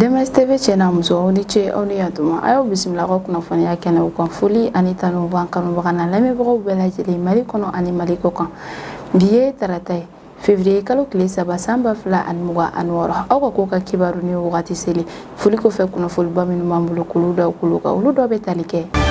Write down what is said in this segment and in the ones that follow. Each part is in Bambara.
DMS-TV channel muso ni ce aw ni yatuma ayo bismillah ko kunnafoniya kɛnɛ u kan foli ani tanu ban kanubaga na lamɛnbagaw bɛɛ lajɛlen Mali kɔnɔ ani Mali kɔ kan bi ye tarata ye février kalo tile 3 san 2026 aw ka ko ka kibaru ni wagati seli foli kɔfɛ kunnafoniba minnu b'an bolo k'olu da olu dɔ bɛ tali kɛ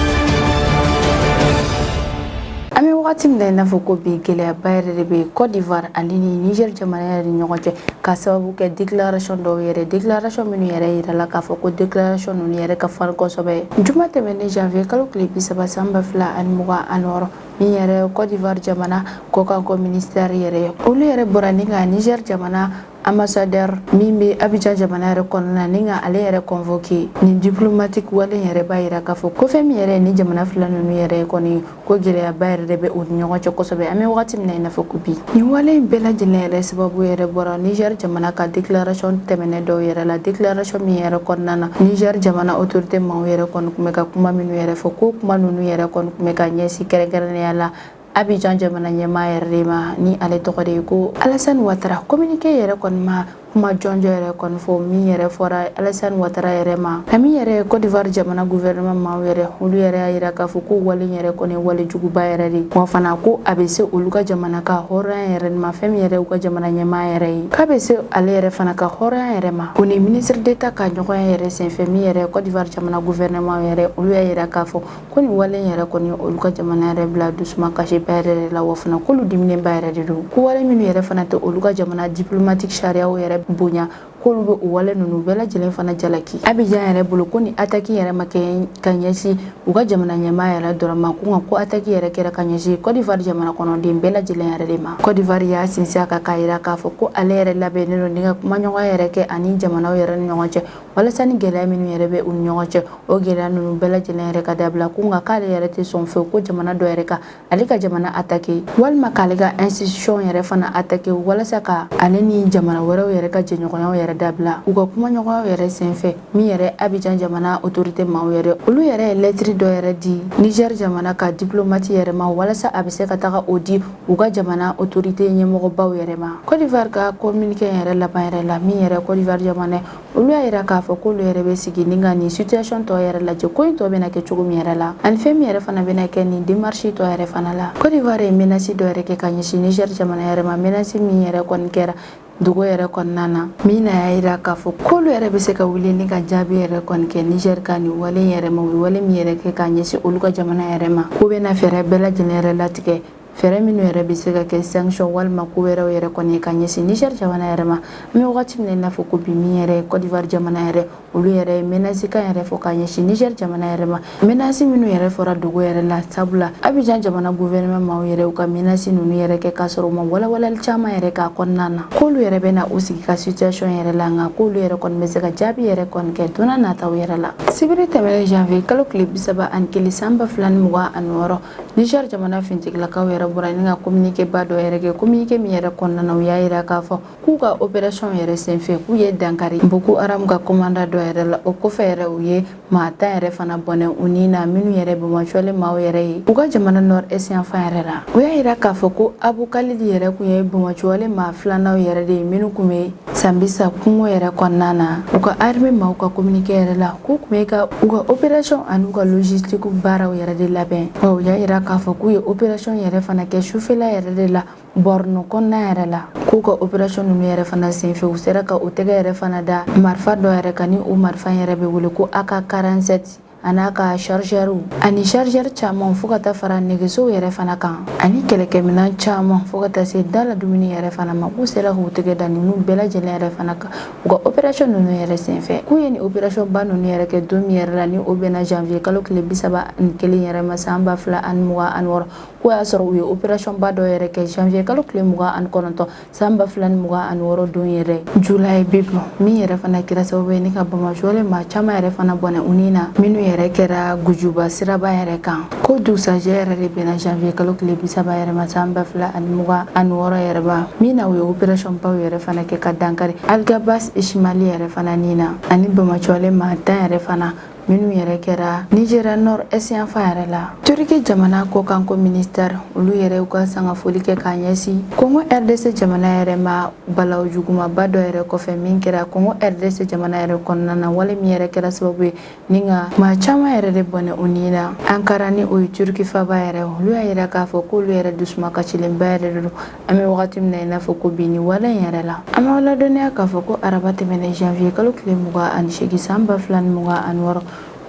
Ami wagati min na fɔ ko bi gɛlɛyaba yɛrɛ de bɛ Côte d'Ivoire ani Niger jamana yɛrɛ ni ɲɔgɔn cɛ ka sababu kɛ déclaration dɔw yɛrɛ déclaration minnu yɛrɛ yira la k'a fɔ ko déclaration ninnu yɛrɛ ka farin kosɛbɛ juma tɛmɛnen janvier kalo tile 30 san 2026 min yɛrɛ Côte d'Ivoire jamana kɔkanko ministère yɛrɛ olu yɛrɛ bɔra ni ka Niger jamana ambassadeur min bɛ Abidjan jamana yɛrɛ kɔnɔna ni ka ale yɛrɛ convoqué ni diplomatique wale yɛrɛ b'a yira k'a fɔ ko fɛn min yɛrɛ ni jamana fila ninnu yɛrɛ kɔni ko gɛlɛyaba yɛrɛ de bɛ u ni ɲɔgɔn cɛ kosɛbɛ an bɛ wagati min na i n'a fɔ ko bi nin wale in bɛɛ lajɛlen yɛrɛ sababu yɛrɛ bɔra Niger jamana ka déclaration tɛmɛnen dɔw yɛrɛ la déclaration min yɛrɛ kɔnɔna na Niger jamana autorité maaw yɛrɛ kɔni tun bɛ ka kuma minnu yɛrɛ fɔ ko kuma ninnu yɛrɛ kɔni tun bɛ ka ɲɛsin kɛrɛnkɛrɛnnenya la Abidjan jamana ɲɛmaa yɛrɛ de ma ni ale tɔgɔ de ye ko Alassane Ouattara communiqué yɛrɛ kɔni ma kuma jɔnjɔ yɛrɛ kɔni fɔ min yɛrɛ fɔra Alassane Ouattara yɛrɛ ma min yɛrɛ Côte d'Ivoire jamana gouvernement maaw yɛrɛ olu yɛrɛ y'a yira k'a fɔ ko wale yɛrɛ kɔni wale juguba yɛrɛ de wa fana ko a bɛ se olu ka jamana ka hɔrɔnya yɛrɛ ma fɛn min yɛrɛ u ka jamana ɲɛmaa yɛrɛ ye k'a bɛ se ale yɛrɛ fana ka hɔrɔnya yɛrɛ ma o ni ministre d'État ka ɲɔgɔnya yɛrɛ senfɛ min yɛrɛ Côte d'Ivoire jamana gouvernement yɛrɛ olu y'a yira k'a fɔ ko nin wale yɛrɛ kɔni olu ka jamana yɛrɛ bila dusuma kasiba yɛrɛ de la wa fana k'olu diminenba yɛrɛ de don ko wale minnu yɛrɛ fana tɛ olu ka jamana diplomatique sariyaw yɛrɛ bonya k'olu bɛ o wale ninnu bɛɛ lajɛlen fana jalaki Abidjan yɛrɛ bolo ko ni attaque yɛrɛ ma kɛ ka ɲɛsin u ka jamana ɲɛmaa yɛrɛ dɔrɔn ma ko attaque yɛrɛ kɛra ka ɲɛsin Côte d'Ivoire jamana kɔnɔden bɛɛ lajɛlen yɛrɛ de ma Côte d'Ivoire y'a sinsin a kan k'a yira k'a fɔ ko ale yɛrɛ labɛnnen don ni ka kumaɲɔgɔnya yɛrɛ kɛ ani jamanaw yɛrɛ ni ɲɔgɔn cɛ walasa ni gɛlɛya minnu yɛrɛ bɛ u ni ɲɔgɔn cɛ o gɛlɛya ninnu bɛɛ lajɛlen yɛrɛ ka dabila ko nka k'ale yɛrɛ tɛ sɔn fewu ko jamana dɔ yɛrɛ ka ale ka jamana attaquer walima k'ale ka institution yɛrɛ fana attaquer walasa ka ale ni jamana wɛrɛw yɛrɛ ka jɛɲɔgɔnyaw yɛrɛ dabila u ka kumaɲɔgɔnyaw yɛrɛ senfɛ min yɛrɛ Abidjan jamana autorité maaw yɛrɛ olu yɛrɛ ye lettre dɔ yɛrɛ di Niger jamana ka diplomate yɛrɛ ma walasa a bɛ se ka taga o di u ka jamana autorité ɲɛmɔgɔbaw yɛrɛ ma Côte d'Ivoire ka communiqué yɛrɛ laban yɛrɛ la min yɛrɛ Côte d'Ivoire jamana olu y'a yira k'a fɔ k'olu yɛrɛ bɛ sigi ni ka nin situation tɔ yɛrɛ lajɛ ko in tɔ bɛna kɛ cogo min yɛrɛ la ani fɛn min yɛrɛ fana bɛna kɛ nin démarche tɔ yɛrɛ fana la Côte d'Ivoire ye menace dɔ yɛrɛ kɛ ka ɲɛsin Niger jamana yɛrɛ ma menace min yɛrɛ kɔni kɛra dugu yɛrɛ kɔnɔna na min na y'a yira k'a fɔ k'olu yɛrɛ bɛ se ka wuli ni ka jaabi yɛrɛ kɔni kɛ Niger ka nin wale yɛrɛ ma u ye wale min yɛrɛ kɛ k'a ɲɛsin olu ka jamana yɛrɛ ma k'u bɛna fɛɛrɛ bɛɛ lajɛlen yɛrɛ latigɛ fɛɛrɛ minnu yɛrɛ bɛ se ka kɛ sanction walima ko wɛrɛw yɛrɛ kɔni ye ka ɲɛsin Niger jamana yɛrɛ ma an bɛ wagati min na i n'a fɔ ko bi min yɛrɛ Côte d'Ivoire jamana yɛrɛ olu yɛrɛ ye menace kan yɛrɛ fɔ ka ɲɛsin Niger jamana yɛrɛ ma menace minnu yɛrɛ fɔra dogo yɛrɛ la sabula Abidjan jamana gouvernement maaw yɛrɛ u ka menace ninnu yɛrɛ kɛ k'a sɔrɔ u ma walawalali caman yɛrɛ k'a kɔnɔna na k'olu yɛrɛ bɛna u sigi ka situation yɛrɛ la nka k'olu yɛrɛ kɔni bɛ se ka jaabi yɛrɛ kɔni kɛ don n'a nataw yɛrɛ la sibiri tɛmɛnen janvier kalo tile 31 san 2026 Niger jamana fintigilakaw yɛrɛ bɔra ni ka communiqué ba dɔ yɛrɛ kɛ communiqué min yɛrɛ kɔnɔna na u y'a yira k'a fɔ k'u ka opération yɛrɛ senfɛ k'u ye dankari Boko Haram ka commandant dɔ yɛrɛ la o kɔfɛ yɛrɛ u ye maa 10 yɛrɛ fana bɔnɛ u ni na minnu yɛrɛ bɛnbɔncolen maaw yɛrɛ ye u ka jamana nord est yanfan yɛrɛ la u y'a yira k'a fɔ ko Abu Kalili yɛrɛ kun ye bɛnbɔncolen maa filanaw yɛrɛ de ye minnu kun bɛ Sambisa kungo yɛrɛ kɔnɔna na u ka armée maaw ka communiqué yɛrɛ la k'u kun bɛ ka u ka opération ani u ka logistique baaraw yɛrɛ de labɛn wa u y'a yira k'a fɔ k'u ye opération yɛrɛ fana kɛ sufɛla yɛrɛ de la Borno kɔnɔna yɛrɛ la k'u ka opération ninnu yɛrɛ fana senfɛ u sera ka o tɛgɛ yɛrɛ fana da marifa dɔ yɛrɛ kan ni o marifa yɛrɛ bɛ wele ko AK-47 a n'a ka chargeur ani chargeur caman fo ka taa fara nɛgɛsow yɛrɛ fana kan ani kɛlɛkɛminɛn caman fo ka taa se dala dumuni yɛrɛ fana ma k'u sera k'u tɛgɛ da ninnu bɛɛ lajɛlen yɛrɛ fana kan u ka opération ninnu yɛrɛ senfɛ k'u ye nin opération ba ninnu yɛrɛ kɛ don min yɛrɛ la ni o bɛnna janvier kalo tile 31 yɛrɛ ma san 2026 k'o y'a sɔrɔ u ye opération ba dɔ yɛrɛ kɛ janvier kalo tile 29 san 2026 don yɛrɛ July biblo min yɛrɛ fana kɛra sababu ye ni ka Bamajɔlen maa caman yɛrɛ fana bɔnɛ u ni na minnu yɛrɛ kɛra Gujuba siraba yɛrɛ kan ko dusajɛ yɛrɛ de bɛnna janvier kalo tile 30 yɛrɛ ma san 2026 yɛrɛ ma min na u ye opération baw yɛrɛ fana kɛ ka dankari Algabas Ishmael yɛrɛ fana ni na ani Bamajɔlen maa 10 yɛrɛ fana minnu yɛrɛ kɛra Nigeria Nord Est yan fan yɛrɛ la. Turki jamana kɔkanko ministère olu yɛrɛ ka sanga foli kɛ k'a ɲɛsin Congo RDC jamana yɛrɛ ma balawu jugumaba dɔ yɛrɛ kɔfɛ min kɛra Congo RDC jamana yɛrɛ kɔnɔna na wale min yɛrɛ kɛra sababu ye ni ka maa caman yɛrɛ de bɔnɛ u ni na. Ankara ni o ye Turki faba yɛrɛ olu y'a yira k'a fɔ k'olu yɛrɛ dusuma kasilenba yɛrɛ de don. An bɛ wagati min na i n'a fɔ ko bi ni wale in yɛrɛ la. An b'a ladɔnniya k'a fɔ ko araba tɛmɛnen janvier kalo tile 28 san 2026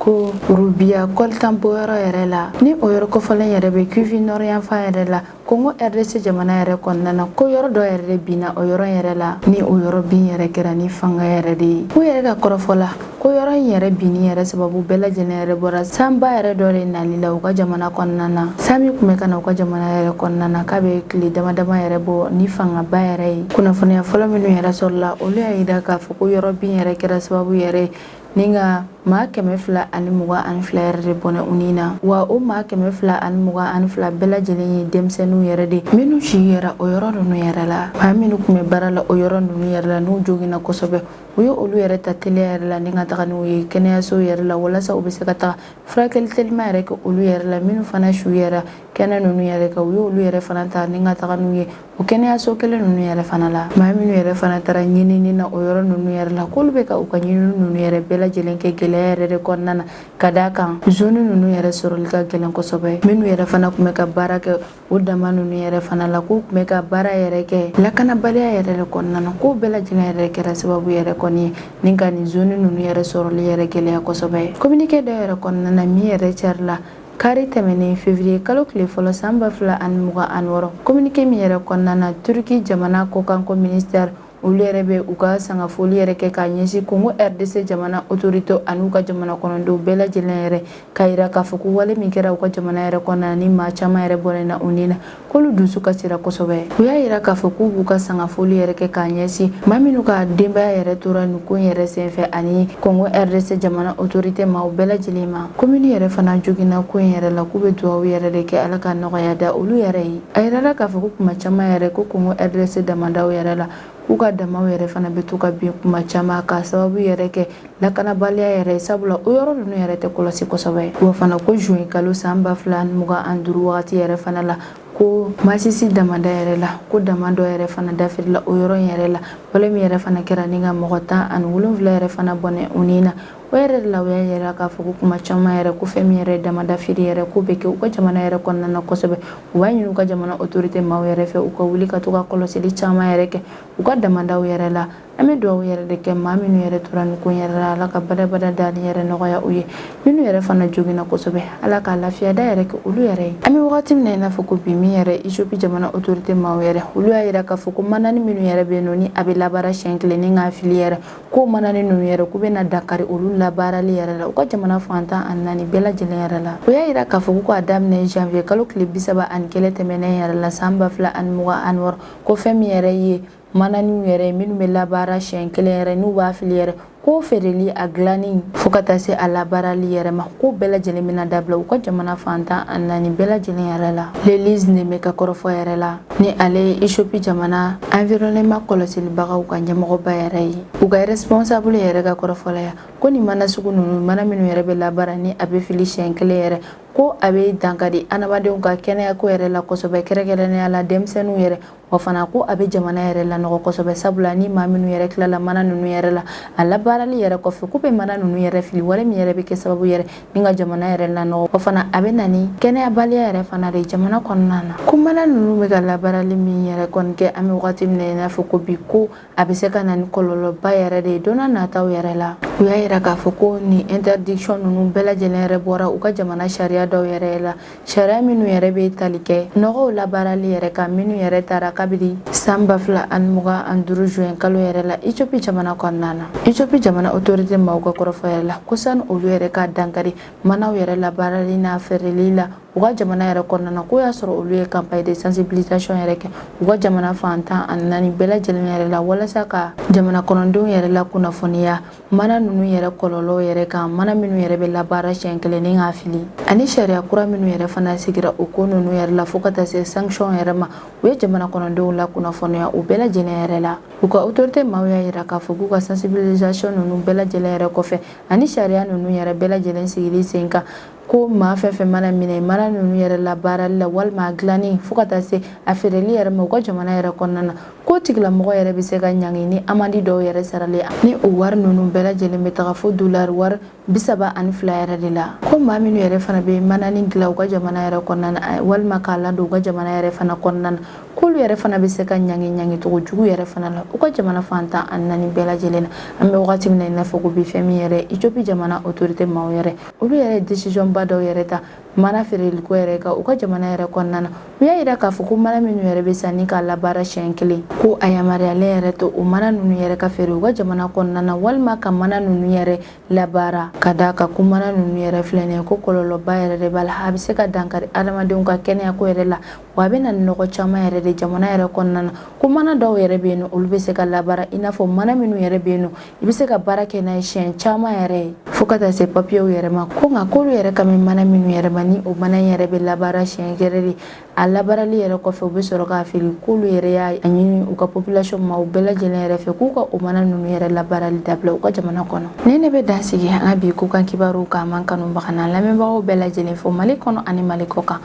ko Rubia kɔlitanbɔyɔrɔ yɛrɛ la ni o yɔrɔ kɔfɔlen yɛrɛ bɛ Kivu Nord yan fan yɛrɛ la Congo RDC jamana yɛrɛ kɔnɔna na ko yɔrɔ dɔ yɛrɛ de binna o yɔrɔ yɛrɛ la ni o yɔrɔ bin yɛrɛ kɛra ni fanga yɛrɛ de ye. U yɛrɛ ka kɔrɔfɔ la ko yɔrɔ in yɛrɛ binni yɛrɛ sababu bɛɛ lajɛlen yɛrɛ bɔra sanba yɛrɛ dɔ de nali la u ka jamana kɔnɔna na. San min kun bɛ ka na u ka jamana yɛrɛ kɔnɔna na k'a bɛ tile dama dama yɛrɛ bɔ ni fangaba yɛrɛ ye. Kunnafoniya fɔlɔ minnu yɛrɛ sɔrɔla olu y'a yira k'a fɔ ko yɔrɔ bin yɛrɛ kɛra sababu yɛrɛ ni ka maa 222 yɛrɛ de bɔnɛ u ni na wa o maa 222 bɛɛ lajɛlen ye denmisɛnninw yɛrɛ de minnu si yɛrɛ o yɔrɔ ninnu yɛrɛ la. Maa minnu kun bɛ baara la o yɔrɔ ninnu yɛrɛ la n'u joginna kosɛbɛ u ye olu yɛrɛ ta teliya yɛrɛ la ni ka taga n'u ye kɛnɛyaso yɛrɛ la walasa u bɛ se ka taga furakɛli telima yɛrɛ kɛ olu yɛrɛ la minnu fana su yɛrɛ kɛnɛ ninnu yɛrɛ kan u ye olu yɛrɛ fana ta ni ka taga n'u ye o kɛnɛyaso kelen ninnu yɛrɛ fana la. Maa minnu yɛrɛ fana taara ɲinini na o yɔrɔ ninnu yɛrɛ la k'olu bɛ ka u ka ɲinini ninnu yɛrɛ bɛɛ lajɛlen kɛ gɛlɛya yɛrɛ de kɔnɔna na ka d'a kan zone ninnu yɛrɛ sɔrɔli ka gɛlɛn kosɛbɛ. Minnu yɛrɛ fana kun bɛ ka baara kɛ o dama ninnu yɛrɛ fana la k'u kun bɛ ka baara yɛrɛ kɛ lakanabaliya yɛrɛ de kɔnɔna na k'o bɛɛ lajɛlen yɛrɛ kɛra sababu yɛrɛ kɔni ye ni ka nin zone ninnu yɛrɛ sɔrɔli yɛrɛ gɛlɛya kosɛbɛ. Communiqué dɔ yɛrɛ kɔnɔna na min yɛrɛ carila kari tɛmɛnen février kalo tile fɔlɔ san 2026 communiqué min yɛrɛ kɔnɔna na Turki jamana kɔkanko ministère olu yɛrɛ bɛ u ka sangafoli yɛrɛ kɛ k'a ɲɛsin Congo RDC jamana autorité an'u ka jamana kɔnɔdenw bɛɛ lajɛlen yɛrɛ k'a yira k'a fɔ ko wale min kɛra u ka jamana yɛrɛ kɔnɔna ni maa caman yɛrɛ bɔlen na u ni na k'olu dusu kasira kosɛbɛ. U y'a yira k'a fɔ k'u b'u ka sangafoli yɛrɛ kɛ k'a ɲɛsin maa minnu ka denbaya yɛrɛ tora nin ko in yɛrɛ senfɛ ani Congo RDC jamana autorité maaw bɛɛ lajɛlen ma. Commune yɛrɛ fana joginna ko in yɛrɛ la k'u bɛ duwawu yɛrɛ de kɛ Ala ka nɔgɔya da olu yɛrɛ ye. A yirala k'a fɔ ko kuma caman yɛrɛ ko Congo RDC damadaw yɛrɛ la k'u ka damaw yɛrɛ fana bɛ to ka bin kuma caman ka sababu yɛrɛ kɛ lakanabaliya yɛrɛ sabula o yɔrɔ ninnu yɛrɛ tɛ kɔlɔsi kosɛbɛ. Wa fana ko juin kalo san 2025 wagati yɛrɛ fana la ko Masisi damada yɛrɛ la ko dama dɔ yɛrɛ fana dafirila o yɔrɔ in yɛrɛ la wale min yɛrɛ fana kɛra ni ka mɔgɔ 17 yɛrɛ fana bɔnɛ u ni na. O yɛrɛ de la u y'a yira k'a fɔ ko kuma caman yɛrɛ ko fɛn min yɛrɛ damadafiri yɛrɛ ko bɛ kɛ u ka jamana yɛrɛ kɔnɔna na kosɛbɛ. U b'a ɲini u ka jamana autorité maaw yɛrɛ fɛ u ka wuli ka to ka kɔlɔsili caman yɛrɛ kɛ u ka damadaw yɛrɛ la. An bɛ duwawu yɛrɛ de kɛ maa minnu yɛrɛ tora nin ko yɛrɛ la Ala ka badabada dali yɛrɛ nɔgɔya u ye minnu yɛrɛ fana joginna kosɛbɛ Ala ka lafiya da yɛrɛ kɛ olu yɛrɛ ye. An bɛ wagati min na i n'a fɔ ko bi min yɛrɛ Ethiopie jamana autorité maaw yɛrɛ olu y'a yira k'a fɔ ko manani minnu yɛrɛ bɛ yen nɔ ni a bɛ labaara siɲɛ kelen ni k'a fili yɛrɛ ko manani ninnu yɛrɛ k'u bɛna dankari olu labaarali yɛrɛ la u ka jamana fantan ani naani bɛɛ lajɛlen yɛrɛ la. O y'a yira k'a fɔ ko k'a daminɛ janvier kalo tile 31 tɛmɛnen yɛrɛ la san 2026 ko fɛn min yɛrɛ ye mananiw yɛrɛ minnu bɛ labaara siɲɛ kelen yɛrɛ n'u b'a fili yɛrɛ ko feereli a dilanni fo ka taa se a labaarali yɛrɛ ma ko bɛɛ lajɛlen bɛna dabila u ka jamana fantan ani naani bɛɛ lajɛlen yɛrɛ la. L'Élysée ne bɛ ka kɔrɔfɔ yɛrɛ la ni ale ye Ethiopie jamana environnement kɔlɔsilibagaw ka ɲɛmɔgɔba yɛrɛ ye u ka responsable yɛrɛ ka kɔrɔfɔlaya ko nin mana sugu ninnu mana minnu yɛrɛ bɛ labaara ni a bɛ fili siɲɛ kelen yɛrɛ ko a bɛ dankari adamadenw ka kɛnɛyako yɛrɛ la kosɛbɛ kɛrɛnkɛrɛnnenya la denmisɛnninw yɛrɛ wa fana ko a bɛ jamana yɛrɛ lanɔgɔ kosɛbɛ sabula ni maa minnu yɛrɛ tilala mana ninnu yɛrɛ la a labaarali yɛrɛ kɔfɛ ko bɛ mana ninnu yɛrɛ fili wale min yɛrɛ bɛ kɛ sababu yɛrɛ ni ka jamana yɛrɛ lanɔgɔ wa fana a bɛ na ni kɛnɛyabaliya yɛrɛ fana de jamana kɔnɔna na. Ko mana ninnu bɛ ka labaarali min yɛrɛ kɔni kɛ an bɛ wagati min na i n'a fɔ ko bi ko a bɛ se ka na ni kɔlɔlɔba yɛrɛ de ye don n'a nataw yɛrɛ la. U y'a yira k'a fɔ ko ni interdiction ninnu bɛɛ lajɛlen yɛrɛ bɔra u ka jamana sariya dɔw yɛrɛ la sariya minnu yɛrɛ bɛ tali kɛ nɔgɔw labaarali yɛrɛ kan minnu yɛrɛ taara kabini san 2025 juin kalo yɛrɛ la Ethiopie jamana kɔnɔna na. Ethiopie jamana autorité maaw ka kɔrɔfɔ yɛrɛ la ko sani olu yɛrɛ ka dankari manaw yɛrɛ labaarali n'a feereli la u ka jamana yɛrɛ kɔnɔna na ko y'a sɔrɔ olu ye campagne de sensibilisation yɛrɛ kɛ u ka jamana fantan ani naani bɛɛ lajɛlen yɛrɛ la walasa ka jamana kɔnɔdenw yɛrɛ la kunnafoniya mana ninnu yɛrɛ kɔlɔlɔw yɛrɛ kan mana minnu yɛrɛ bɛ labaara siɲɛ kelen ni k'a fili ani sariya kura minnu yɛrɛ fana sigira o ko ninnu yɛrɛ la fo ka taa se sanction yɛrɛ ma u ye jamana kɔnɔdenw la kunnafoniya u bɛɛ lajɛlen yɛrɛ la u ka autorité maaw y'a yira k'a fɔ k'u ka sensibilisation ninnu bɛɛ lajɛlen yɛrɛ kɔfɛ ani sariya ninnu yɛrɛ bɛɛ lajɛlen sigili sen kan ko maa fɛn fɛn mana minɛ mana ninnu yɛrɛ la baarali la walima a dilanni fo ka taa se a feereli yɛrɛ ma u ka jamana yɛrɛ kɔnɔna na ko tigilamɔgɔ yɛrɛ bɛ se ka ɲangi ni amandi dɔw yɛrɛ sarali ni o wari ninnu bɛɛ lajɛlen bɛ taga fo dollar wari 32 yɛrɛ de la ko maa minnu yɛrɛ fana bɛ manani dilan u ka jamana yɛrɛ kɔnɔna na walima k'a ladon u ka jamana yɛrɛ fana kɔnɔna na k'olu yɛrɛ fana bɛ se ka ɲangi cogo jugu yɛrɛ fana la u ka jamana fantan ani naani bɛɛ lajɛlen na an bɛ wagati min na i n'a fɔ ko bi fɛn min yɛrɛ Éthiopie jamana autorité maaw yɛrɛ olu yɛrɛ décision ba dɔw yɛrɛ ta mana feereliko yɛrɛ kan u ka jamana yɛrɛ kɔnɔna na u y'a yira k'a fɔ ko mana minnu yɛrɛ bɛ sanni k'a labaara siɲɛ kelen ko a yamaruyalen yɛrɛ to o mana ninnu yɛrɛ ka feere u ka jamana kɔnɔna na walima ka mana ninnu yɛrɛ labaara ka d'a kan ko mana ninnu yɛrɛ filɛ nin ye ko kɔlɔlɔba yɛrɛ de b'a la a bɛ se ka dankari adamadenw ka kɛnɛyako yɛrɛ la wa a bɛ na ni nɔgɔ caman yɛrɛ de jamana yɛrɛ kɔnɔna na ko mana dɔw yɛrɛ bɛ yen nɔ olu bɛ se ka labaara i n'a fɔ mana minnu yɛrɛ bɛ yen nɔ i bɛ se ka baara kɛ n'a ye siɲɛ caman yɛrɛ ye fo ka taa se papiyew yɛrɛ ma ko nka k'olu yɛrɛ ka mana minnu yɛrɛ ma ni o mana yɛrɛ bɛ labaara siɲɛ gɛrɛ de a labaarali yɛrɛ kɔfɛ u bɛ sɔrɔ k'a feere k'olu yɛrɛ y'a ɲini u ka population ma u bɛɛ lajɛlen yɛrɛ fɛ k'u ka o mana ninnu yɛrɛ labaarali dabila u ka jamana kɔnɔ ni ne bɛ dan sigi an ka bi ko kan kibaruw kan man kanubaga na lamɛnbagaw bɛɛ lajɛlen fo Mali kɔnɔ ani Mali kɔ kan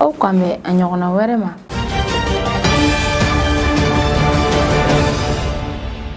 aw k'an bɛn a ɲɔgɔnna wɛrɛ ma